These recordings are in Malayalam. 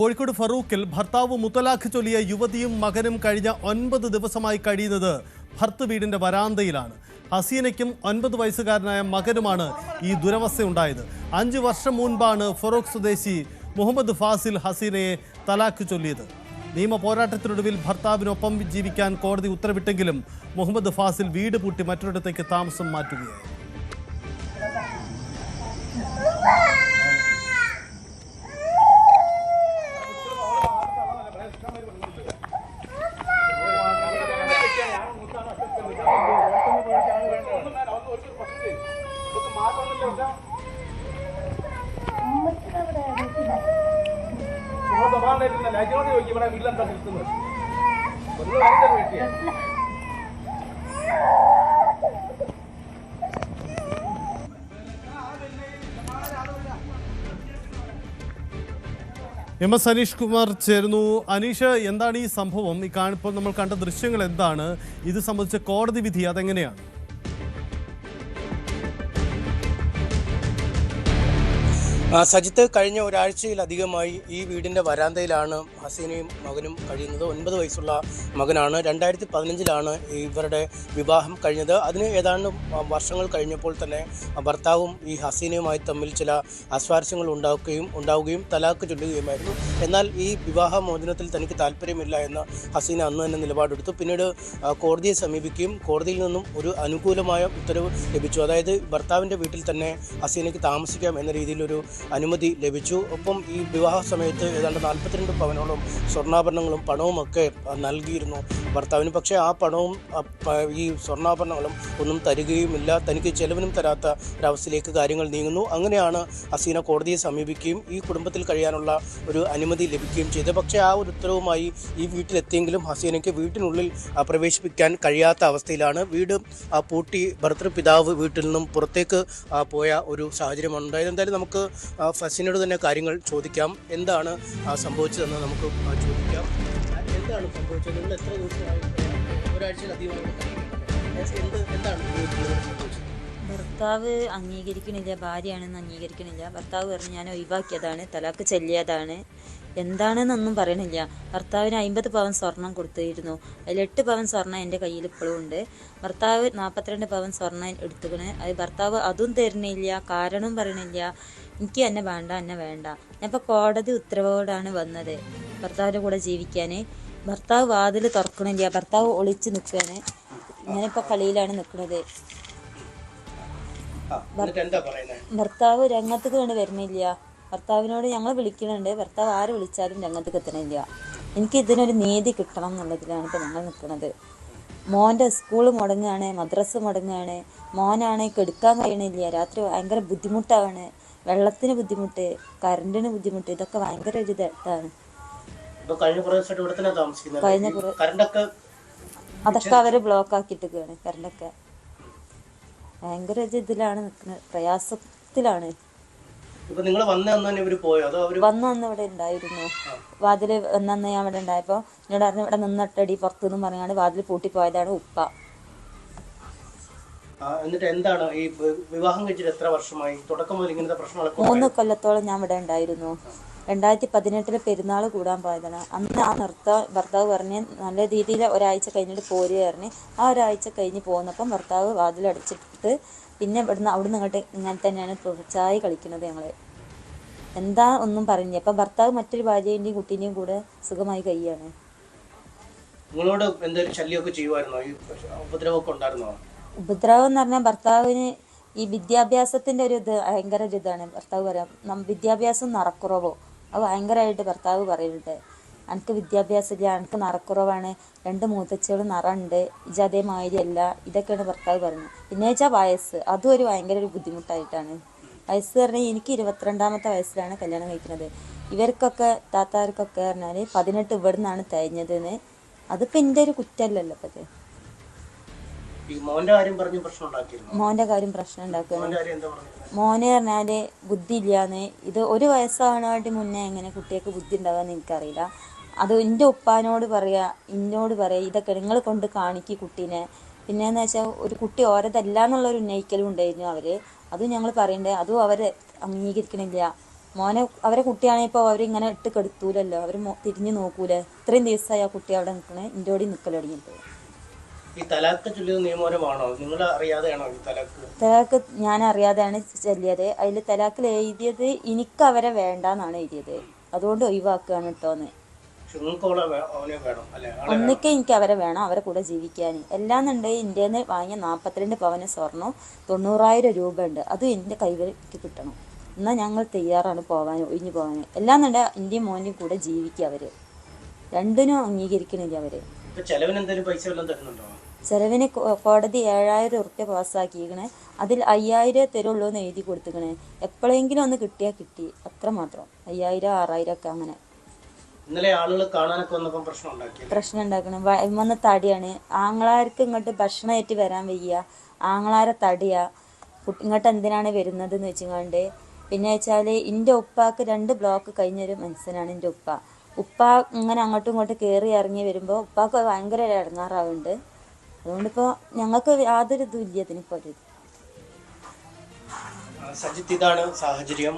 കോഴിക്കോട് ഫറൂഖിൽ ഭർത്താവ് മുത്തലാഖ് ചൊല്ലിയ യുവതിയും മകനും കഴിഞ്ഞ 9 ദിവസമായി കഴിയുന്നത് ഭർത്ത് വീടിന്റെ വരാന്തയിലാണ്. ഹസീനയ്ക്കും 9 വയസ്സുകാരനായ മകനുമാണ് ഈ ദുരവസ്ഥയുണ്ടായത്. 5 വർഷം മുൻപാണ് ഫറൂഖ് സ്വദേശി മുഹമ്മദ് ഫാസിൽ ഹസീനയെ തലാഖ് ചൊല്ലിയത്. നിയമ പോരാട്ടത്തിനൊടുവിൽ ഭർത്താവിനൊപ്പം ജീവിക്കാൻ കോടതി ഉത്തരവിട്ടെങ്കിലും മുഹമ്മദ് ഫാസിൽ വീട് പൂട്ടി മറ്റൊരിടത്തേക്ക് താമസം മാറ്റുകയായി. MS അനീഷ് കുമാർ ചേരുന്നു. അനീഷ്, എന്താണ് ഈ സംഭവം? ഇപ്പോൾ നമ്മൾ കണ്ട ദൃശ്യങ്ങൾ എന്താണ്? ഇത് സംബന്ധിച്ച കോടതി വിധി അതെങ്ങനെയാണ്? സജിത്ത്, കഴിഞ്ഞ ഒരാഴ്ചയിലധികമായി ഈ വീടിൻ്റെ വരാന്തയിലാണ് ഹസീനയും മകനും കഴിയുന്നത്. 9 വയസ്സുള്ള മകനാണ്. 2015 ഇവരുടെ വിവാഹം കഴിഞ്ഞത്. അതിന് ഏതാണ്ട് വർഷങ്ങൾ കഴിഞ്ഞപ്പോൾ തന്നെ ഭർത്താവും ഈ ഹസീനയുമായി തമ്മിൽ ചില അസ്വാരസ്യങ്ങൾ ഉണ്ടാവുകയും തലാഖ് ചൊല്ലുകയുമായിരുന്നു. എന്നാൽ ഈ വിവാഹ മോചനത്തിൽ തനിക്ക് താല്പര്യമില്ല എന്ന് ഹസീന അന്ന് തന്നെ നിലപാടെടുത്തു. പിന്നീട് കോടതിയെ സമീപിക്കുകയും കോടതിയിൽ നിന്നും ഒരു അനുകൂലമായ ഉത്തരവ് ലഭിച്ചു. അതായത് ഭർത്താവിൻ്റെ വീട്ടിൽ തന്നെ ഹസീനയ്ക്ക് താമസിക്കാം എന്ന രീതിയിലൊരു അനുമതി ലഭിച്ചു. ഒപ്പം ഈ വിവാഹ സമയത്ത് ഏതാണ്ട് 42 പവനോളം സ്വർണ്ണാഭരണങ്ങളും പണവുമൊക്കെ നൽകിയിരുന്നു ഭർത്താവിന്. പക്ഷേ ആ പണവും ഈ സ്വർണ്ണാഭരണങ്ങളും ഒന്നും തരികയുമില്ല. തനിക്ക് ചെലവിനും തരാത്ത ഒരവസ്ഥയിലേക്ക് കാര്യങ്ങൾ നീങ്ങുന്നു. അങ്ങനെയാണ് ഹസീന കോടതിയെ സമീപിക്കുകയും ഈ കുടുംബത്തിൽ കഴിയാനുള്ള ഒരു അനുമതി ലഭിക്കുകയും ചെയ്തത്. പക്ഷേ ആ ഒരു ഉത്തരവുമായി ഈ വീട്ടിലെത്തിയെങ്കിലും ഹസീനയ്ക്ക് വീട്ടിനുള്ളിൽ പ്രവേശിപ്പിക്കാൻ കഴിയാത്ത അവസ്ഥയിലാണ്. വീട് പൂട്ടി ഭർത്തൃപിതാവ് വീട്ടിൽ നിന്നും പുറത്തേക്ക് പോയ ഒരു സാഹചര്യമാണ് ഉണ്ടായത്. എന്തായാലും നമുക്ക് ഫസീനയോട് തന്നെ കാര്യങ്ങൾ ചോദിക്കാം. എന്താണ് സംഭവിച്ചതെന്ന് നമുക്ക് ചോദിക്കാം. എന്താണ് സംഭവിച്ചത്? നിങ്ങൾ എത്ര ദിവസമായി, ഒരാഴ്ചയിലധികമായി എന്താണ് സംഭവിച്ചത്? ഭർത്താവ് അംഗീകരിക്കണില്ല, ഭാര്യയാണെന്ന് അംഗീകരിക്കണില്ല. ഭർത്താവ് പറഞ്ഞ് ഞാൻ ഒഴിവാക്കിയതാണ്, തലാക്ക് ചെല്ലിയതാണ്, എന്താണെന്നൊന്നും പറയണില്ല. ഭർത്താവിന് 50 പവൻ സ്വർണം കൊടുത്തിരുന്നു. അതിൽ 8 പവൻ സ്വർണം എൻ്റെ കയ്യിൽ ഇപ്പോഴും ഉണ്ട്. ഭർത്താവ് 42 പവൻ സ്വർണം എടുത്തുക്കണ്. അത് ഭർത്താവ് അതും തരുന്നില്ല, കാരണം പറയണില്ല. എനിക്ക് എന്നെ വേണ്ട, എന്നെ വേണ്ട. ഞാനിപ്പോൾ കോടതി ഉത്തരവോടാണ് വന്നത് ഭർത്താവിൻ്റെ കൂടെ ജീവിക്കാൻ. ഭർത്താവ് വാതിൽ തുറക്കണില്ല, ഭർത്താവ് ഒളിച്ച് നിൽക്കുകയാണ്. ഞാനിപ്പോൾ കളിയിലാണ് നിൽക്കുന്നത്. ഭർത്താവ് രംഗത്തേക്ക് കൊണ്ട് വരുന്നില്ല. ഭർത്താവിനോട് ഞങ്ങൾ വിളിക്കുന്നുണ്ട്, ഭർത്താവ് ആര് വിളിച്ചാലും രംഗത്തേക്ക് എത്തണില്ല. എനിക്ക് ഇതിനൊരു നീതി കിട്ടണം എന്നുള്ളതിലാണ് ഇപ്പോൾ ഞങ്ങൾ നിൽക്കുന്നത്. മോൻ്റെ സ്കൂൾ മുടങ്ങുകയാണ്, മദ്രസ മുടങ്ങുകയാണ്. മോനാണെങ്കിൽ കെടുക്കാൻ കഴിയണില്ല, രാത്രി ഭയങ്കര ബുദ്ധിമുട്ടാണ്. വെള്ളത്തിന് ബുദ്ധിമുട്ട്, കറണ്ടിന് ബുദ്ധിമുട്ട്, ഇതൊക്കെ ഭയങ്കര ഒരു ഇതാണ്. അതൊക്കെ അവര് ബ്ലോക്ക് ആക്കിയിട്ടൊക്കെയാണ്. കറണ്ടൊക്കെ ഭയങ്കര ഇതിലാണ് നിൽക്കുന്നത്, പ്രയാസത്തിലാണ്. വന്ന് ഇവിടെ ഉണ്ടായിരുന്നു. വാതില് വന്നന്ന് ഞാൻ ഇവിടെ ഉണ്ടായപ്പോ എന്നോട് പറഞ്ഞു ഇവിടെ നിന്നിട്ടടി പുറത്തുനിന്ന് പറഞ്ഞാണ് വാതിൽ പൂട്ടിപ്പോയതാണ് ഉപ്പ. എന്നിട്ട് എന്താണ് ഈ വിവാഹം കഴിച്ചിട്ട് എത്ര വർഷമായി? തുടക്കം മുതൽ ഇങ്ങനത്തെ പ്രശ്നങ്ങളൊക്കെ 3 കൊല്ലത്തോളം ഞാൻ ഇവിടെ ഉണ്ടായിരുന്നു. 2018 പെരുന്നാൾ കൂടാൻ പോയതാണ്. അന്ന് ആ ഭർത്താവ് പറഞ്ഞ് നല്ല രീതിയിൽ ഒരാഴ്ച കഴിഞ്ഞിട്ട് പോരുക പറഞ്ഞ്. ആ ഒരാഴ്ച കഴിഞ്ഞ് പോകുന്നപ്പം ഭർത്താവ് വാതിലടച്ചിട്ട് പിന്നെ അവിടുന്ന് ഇങ്ങോട്ട് ഇങ്ങനെ തന്നെയാണ് തുടർച്ചയായി കളിക്കുന്നത്. ഞങ്ങൾ എന്താ ഒന്നും പറഞ്ഞില്ല. അപ്പം ഭർത്താവ് മറ്റൊരു ഭാര്യൻ്റെയും കുട്ടീൻ്റെയും കൂടെ സുഖമായി കഴിയാണ്. നിങ്ങളോട് എന്തെങ്കിലും ശല്യമൊക്കെ ചെയ്യുമായിരുന്നോ? ഈ ഉപദ്രവമൊക്കെ ഉണ്ടായിരുന്നോ? ഉപദ്രവം എന്ന് പറഞ്ഞാൽ ഭർത്താവിന് ഈ വിദ്യാഭ്യാസത്തിൻ്റെ ഒരു ഇത് ഭയങ്കര ഒരു ഇതാണ്. ഭർത്താവ് പറയാം വിദ്യാഭ്യാസം നിറക്കുറവോ, അത് ഭയങ്കരമായിട്ട് ഭർത്താവ് പറയുന്നുണ്ട്. എനിക്ക് വിദ്യാഭ്യാസം ഇല്ല, എനിക്ക് നിറക്കുറവാണ്, 2 മൂത്തച്ഛകളും നിറമുണ്ട്, ഇജ് അതേമാതിരി അല്ല, ഇതൊക്കെയാണ് ഭർത്താവ് പറയുന്നത്. പിന്നെ വെച്ചാൽ വയസ്സ്, അതും ഒരു ഭയങ്കര ഒരു ബുദ്ധിമുട്ടായിട്ടാണ്. വയസ്സ് പറഞ്ഞാൽ എനിക്ക് 22ാമത്തെ വയസ്സിലാണ് കല്യാണം കഴിക്കുന്നത്. ഇവർക്കൊക്കെ താത്താർക്കൊക്കെ പറഞ്ഞാൽ 18 ഇവിടെ നിന്നാണ് തേഞ്ഞതെന്ന്. അതിപ്പോൾ എൻ്റെ ഒരു കുറ്റമല്ലല്ലോ. അപ്പോൾ അത് മോന്റെ കാര്യം പ്രശ്നം ഉണ്ടാക്കുകയാണ്. മോനെ പറഞ്ഞാല് ബുദ്ധി ഇല്ലാന്ന്. ഇത് 1 വയസ്സാവാനായിട്ട് മുന്നേ എങ്ങനെ കുട്ടികൾക്ക് ബുദ്ധി ഉണ്ടാകാന്ന് എനിക്കറിയില്ല. അത് എൻ്റെ ഉപ്പാനോട് പറയാ, എന്നോട് പറയാ, ഇതൊക്കെ നിങ്ങൾ കൊണ്ട് കാണിക്ക് കുട്ടീനെ. പിന്നെയെന്ന് വെച്ചാൽ ഒരു കുട്ടി ഓരതല്ല എന്നുള്ളൊരു ഉന്നയിക്കലും ഉണ്ടായിരുന്നു അവർ. അതും ഞങ്ങൾ പറയണ്ടേ, അതും അവർ അംഗീകരിക്കണില്ല. മോനെ അവരെ കുട്ടിയാണെങ്കിൽ ഇപ്പോൾ അവരിങ്ങനെ ഇട്ട് കെടുത്തൂലല്ലോ, അവർ തിരിഞ്ഞു നോക്കൂലേ. ഇത്രയും ദിവസമായി ആ കുട്ടി അവിടെ നിൽക്കണേ, എൻ്റെ ഓടി നിൽക്കൽ തുടങ്ങിയിട്ട്. ഈ തലാക്ക് ചൊല്ലിയത് നിയമപരമാണോ? നിങ്ങൾ അറിയാതെയാണോ ഈ തലാക്ക്? തലാക്ക് ഞാൻ അറിയാതെയാണ് ചൊല്ലിയത്. അതിൽ തലാക്കിൽ എഴുതിയത് എനിക്ക് അവരെ വേണ്ടാന്നാണ് എഴുതിയത്, അതുകൊണ്ട് ഒഴിവാക്കുകയാണ് കേട്ടോന്ന്. ഒന്നിക്കെ എനിക്ക് അവരെ വേണം, അവരെ കൂടെ ജീവിക്കാൻ. എല്ലാന്നുണ്ടെങ്കിൽ ഇന്ത്യയിൽ നിന്ന് വാങ്ങിയ 42 പവന് സ്വർണം 90,000 രൂപ ഉണ്ട്, അത് എൻ്റെ കൈവരിക്ക് കിട്ടണം. എന്നാൽ ഞങ്ങൾ തയ്യാറാണ് പോകാൻ, ഒഴിഞ്ഞു പോകാൻ. എല്ലാന്നുണ്ടെങ്കിൽ ഇന്ത്യയും മോൻ്റെയും കൂടെ ജീവിക്കുക. അവർ രണ്ടിനും അംഗീകരിക്കണില്ല. അവർ ചെലവിന് കോടതി 7,000 ഉറുപ്പ്യ പാസ്സാക്കിക്കണേ, അതിൽ 5,000 തരുള്ളൂ എന്ന് എഴുതി കൊടുത്തിക്കണേ. എപ്പോഴെങ്കിലും ഒന്ന് കിട്ടിയാൽ കിട്ടി, അത്ര മാത്രം. 5,000 6,000 ഒക്കെ അങ്ങനെ ഇന്നലെ ആളുകൾ കാണാനൊക്കെ വന്നപ്പോൾ പ്രശ്നം ഉണ്ടാക്കണം. വന്ന തടിയാണ്, ആങ്ങളാർക്ക് ഇങ്ങോട്ട് ഭക്ഷണമായിട്ട് വരാൻ വയ്യ, ആങ്ങളാരെ തടിയാ, ഇങ്ങോട്ട് എന്തിനാണ് വരുന്നത് എന്ന് വെച്ചുകൊണ്ട്. പിന്നെ വെച്ചാൽ എൻ്റെ ഉപ്പാക്ക് 2 ബ്ലോക്ക് കഴിഞ്ഞൊരു മനുഷ്യനാണ് എൻ്റെ ഉപ്പ. ഉപ്പ ഇങ്ങനെ അങ്ങോട്ടും ഇങ്ങോട്ടും കയറി ഇറങ്ങി വരുമ്പോൾ ഉപ്പാക്ക് ഭയങ്കര ഇടങ്ങാറാവുന്നുണ്ട്. അതുകൊണ്ടിപ്പോൾ ഞങ്ങൾക്ക് യാതൊരു ഇതും ഇല്ല ഇതിനിപ്പോൾ ഒരു സജിത്ത്, ഇതാണ് സാഹചര്യം.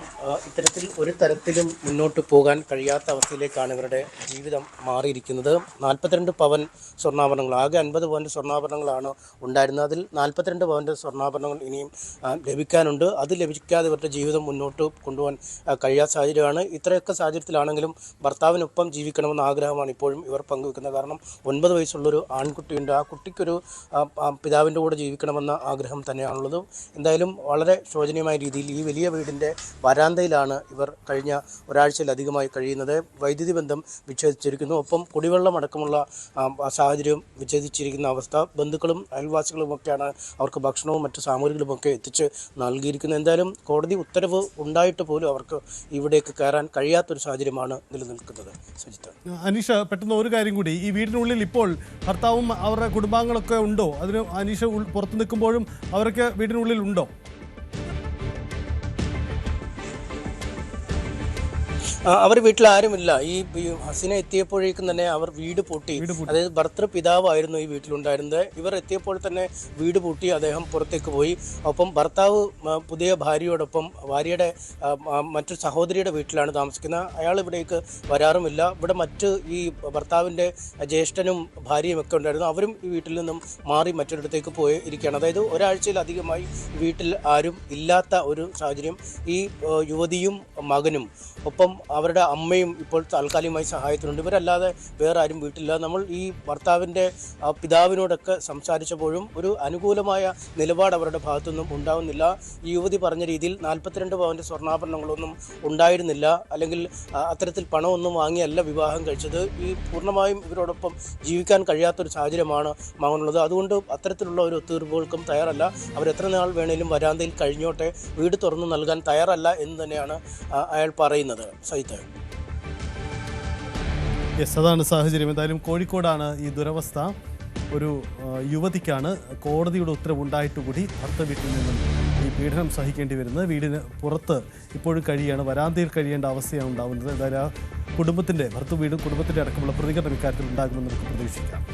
ഇത്തരത്തിൽ ഒരു തരത്തിലും മുന്നോട്ട് പോകാൻ കഴിയാത്ത അവസ്ഥയിലേക്കാണ് ഇവരുടെ ജീവിതം മാറിയിരിക്കുന്നത്. 42 പവൻ സ്വർണ്ണാഭരണങ്ങൾ, ആകെ 50 പവൻ്റെ സ്വർണ്ണാഭരണങ്ങളാണ് ഉണ്ടായിരുന്നത്. അതിൽ 42 പവൻ്റെ സ്വർണ്ണാഭരണങ്ങൾ ഇനിയും ലഭിക്കാനുണ്ട്. അത് ലഭിക്കാതെ ഇവരുടെ ജീവിതം മുന്നോട്ട് കൊണ്ടുപോകാൻ കഴിയാത്ത സാഹചര്യമാണ്. ഇത്രയൊക്കെ സാഹചര്യത്തിലാണെങ്കിലും ഭർത്താവിനൊപ്പം ജീവിക്കണമെന്ന ആഗ്രഹമാണ് ഇപ്പോഴും ഇവർ പങ്കുവെക്കുന്നത്. കാരണം 9 വയസ്സുള്ളൊരു ആൺകുട്ടിയുണ്ട്, ആ കുട്ടിക്കൊരു പിതാവിൻ്റെ കൂടെ ജീവിക്കണമെന്ന ആഗ്രഹം തന്നെയാണുള്ളത്. എന്തായാലും വളരെ ശോചനീയമായ രീതിയിൽ ഈ വലിയ വീടിൻ്റെ വരാന്തയിലാണ് ഇവർ കഴിഞ്ഞ ഒരാഴ്ചയിലധികമായി കഴിയുന്നത്. വൈദ്യുതി ബന്ധം വിച്ഛേദിച്ചിരിക്കുന്നു, ഒപ്പം കുടിവെള്ളം അടക്കമുള്ള സാഹചര്യം വിച്ഛേദിച്ചിരിക്കുന്ന അവസ്ഥ. ബന്ധുക്കളും അയൽവാസികളുമൊക്കെയാണ് അവർക്ക് ഭക്ഷണവും മറ്റു സാമഗ്രികളുമൊക്കെ എത്തിച്ച് നൽകിയിരിക്കുന്നത്. എന്തായാലും കോടതി ഉത്തരവ് ഉണ്ടായിട്ട് പോലും അവർക്ക് ഇവിടേക്ക് കയറാൻ കഴിയാത്തൊരു സാഹചര്യമാണ് നിലനിൽക്കുന്നത്. സജിത്ത്, അനീഷ, പെട്ടെന്ന് ഒരു കാര്യം കൂടി, ഈ വീടിനുള്ളിൽ ഇപ്പോൾ ഭർത്താവും അവരുടെ കുടുംബാംഗങ്ങളൊക്കെ ഉണ്ടോ? അതിന് അനീഷ പുറത്ത് നിൽക്കുമ്പോഴും അവരൊക്കെ വീടിനുള്ളിൽ ഉണ്ടോ? അവർ വീട്ടിൽ ആരുമില്ല. ഈ ഹസീന എത്തിയപ്പോഴേക്കും തന്നെ അവർ വീട് പൂട്ടി. അതായത് ഭർത്തൃപിതാവായിരുന്നു ഈ വീട്ടിലുണ്ടായിരുന്നത്. ഇവർ എത്തിയപ്പോൾ തന്നെ വീട് പൂട്ടി അദ്ദേഹം പുറത്തേക്ക് പോയി. ഒപ്പം ഭർത്താവ് പുതിയ ഭാര്യയോടൊപ്പം ഭാര്യയുടെ മറ്റു സഹോദരിയുടെ വീട്ടിലാണ് താമസിക്കുന്നത്. അയാൾ ഇവിടേക്ക് വരാറുമില്ല. ഇവിടെ മറ്റ് ഈ ഭർത്താവിൻ്റെ ജ്യേഷ്ഠനും ഭാര്യയും ഒക്കെ ഉണ്ടായിരുന്നു. അവരും ഈ വീട്ടിൽ നിന്നും മാറി മറ്റൊരിടത്തേക്ക് പോയി ഇരിക്കുകയാണ്. അതായത് ഒരാഴ്ചയിലധികമായി വീട്ടിൽ ആരും ഇല്ലാത്ത ഒരു സാഹചര്യം. ഈ യുവതിയും മകനും ഒപ്പം അവരുടെ അമ്മയും ഇപ്പോൾ താൽക്കാലികമായി സഹായത്തിനുണ്ട്. ഇവരല്ലാതെ വേറെ ആരും വീട്ടിലില്ല. നമ്മൾ ഈ ഭർത്താവിൻ്റെ പിതാവിനോടൊക്കെ സംസാരിച്ചപ്പോഴും ഒരു അനുകൂലമായ നിലപാട് അവരുടെ ഭാഗത്തുനിന്നും ഉണ്ടാകുന്നില്ല. ഈ യുവതി പറഞ്ഞ രീതിയിൽ 42 പവൻ്റെ സ്വർണ്ണാഭരണങ്ങളൊന്നും ഉണ്ടായിരുന്നില്ല, അല്ലെങ്കിൽ അത്തരത്തിൽ പണമൊന്നും വാങ്ങിയല്ല വിവാഹം കഴിച്ചത്. ഈ പൂർണ്ണമായും ഇവരോടൊപ്പം ജീവിക്കാൻ കഴിയാത്തൊരു സാഹചര്യമാണ് മകനുള്ളത്. അതുകൊണ്ട് അത്തരത്തിലുള്ള ഒരു ഒത്തുതീർപ്പുകൾക്കും തയ്യാറല്ല. അവരെത്ര നാൾ വേണേലും വരാന്തയിൽ കഴിഞ്ഞോട്ടെ, വീട് തുറന്നു നൽകാൻ തയ്യാറല്ല എന്ന് തന്നെയാണ് അയാൾ പറയുന്നത്. യെസ്, അതാണ് സാഹചര്യം. എന്തായാലും കോഴിക്കോടാണ് ഈ ദുരവസ്ഥ. ഒരു യുവതിക്കാണ് കോടതിയുടെ ഉത്തരവുണ്ടായിട്ടുകൂടി ഭർത്ത വീട്ടിൽ നിന്നും ഈ പീഡനം സഹിക്കേണ്ടി വരുന്നത്. വീടിന് പുറത്ത് ഇപ്പോഴും കഴിയാണ്, വരാന്തയിൽ കഴിയേണ്ട അവസ്ഥയാണ് ഉണ്ടാകുന്നത്. എന്തായാലും കുടുംബത്തിൻ്റെ, ഭർത്തൃ വീടും കുടുംബത്തിൻ്റെ അടക്കമുള്ള പ്രതികരണം ഇക്കാര്യത്തിൽ ഉണ്ടാകുമെന്ന് നമുക്ക് പ്രതീക്ഷിക്കാം.